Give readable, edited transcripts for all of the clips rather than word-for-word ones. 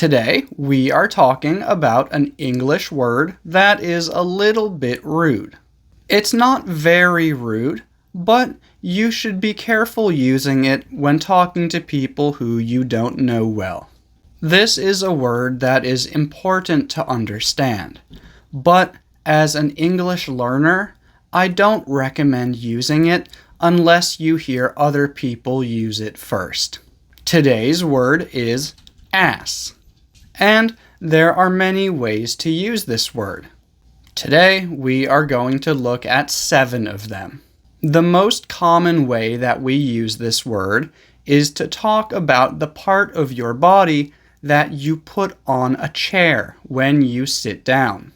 Today, we are talking about an English word that is a little bit rude. It's not very rude, but you should be careful using it when talking to people who you don't know well. This is a word that is important to understand, but as an English learner, I don't recommend using it unless you hear other people use it first. Today's word is ass, and there are many ways to use this word. Today, we are going to look at 7 of them. The most common way that we use this word is to talk about the part of your body that you put on a chair when you sit down.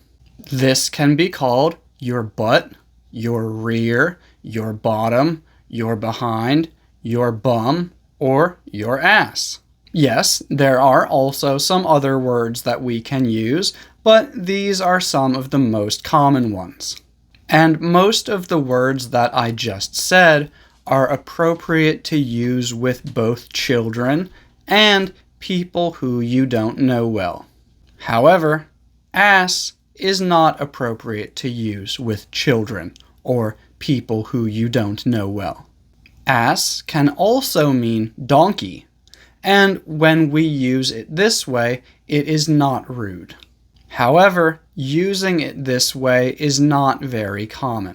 This can be called your butt, your rear, your bottom, your behind, your bum, or your ass. Yes, there are also some other words that we can use, but these are some of the most common ones. And most of the words that I just said are appropriate to use with both children and people who you don't know well. However, ass is not appropriate to use with children or people who you don't know well. Ass can also mean donkey, and when we use it this way, it is not rude. However, using it this way is not very common.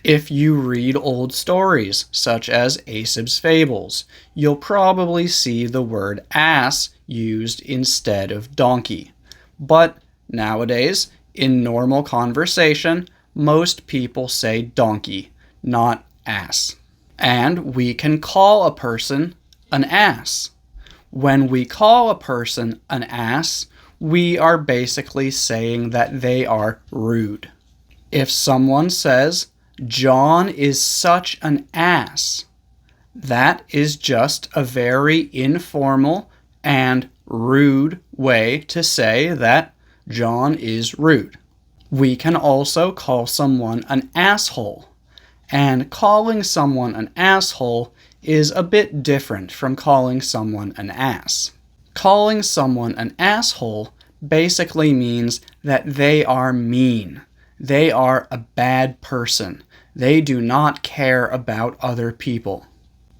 If you read old stories, such as Aesop's Fables, you'll probably see the word ass used instead of donkey. But nowadays, in normal conversation, most people say donkey, not ass. And we can call a person an ass. When we call a person an ass, we are basically saying that they are rude. If someone says, "John is such an ass," that is just a very informal and rude way to say that John is rude. We can also call someone an asshole, and calling someone an asshole is a bit different from calling someone an ass. Calling someone an asshole basically means that they are mean. They are a bad person. They do not care about other people.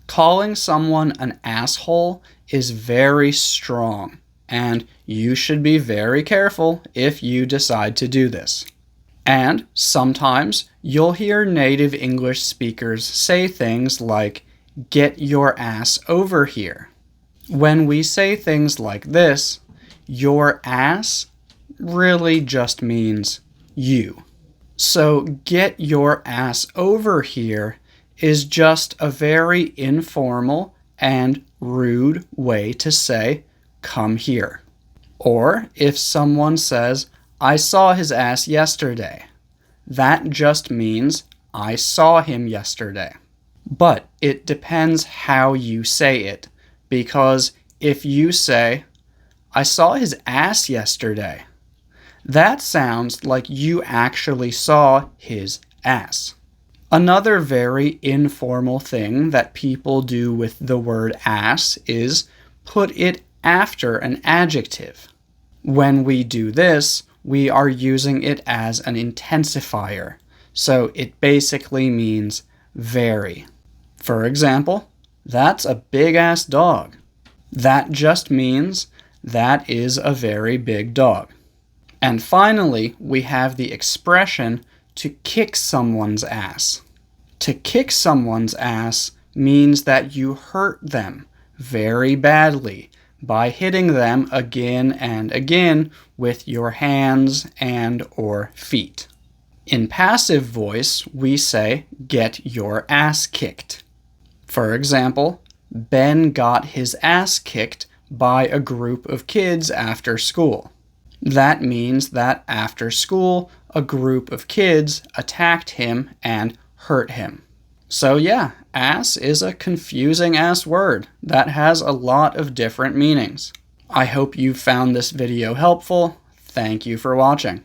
Calling someone an asshole is very strong, and you should be very careful if you decide to do this. And sometimes you'll hear native English speakers say things like, "Get your ass over here." When we say things like this, your ass really just means you. So get your ass over here is just a very informal and rude way to say, "Come here." Or if someone says, "I saw his ass yesterday," that just means, "I saw him yesterday." But it depends how you say it, because if you say, "I saw his ass yesterday," that sounds like you actually saw his ass. Another very informal thing that people do with the word ass is put it after an adjective. When we do this, we are using it as an intensifier, so it basically means very. For example, "That's a big-ass dog." That just means that is a very big dog. And finally, we have the expression to kick someone's ass. To kick someone's ass means that you hurt them very badly by hitting them again and again with your hands and or feet. In passive voice, we say, "Get your ass kicked." For example, Ben got his ass kicked by a group of kids after school. That means that after school, a group of kids attacked him and hurt him. So yeah, ass is a confusing ass word that has a lot of different meanings. I hope you found this video helpful. Thank you for watching.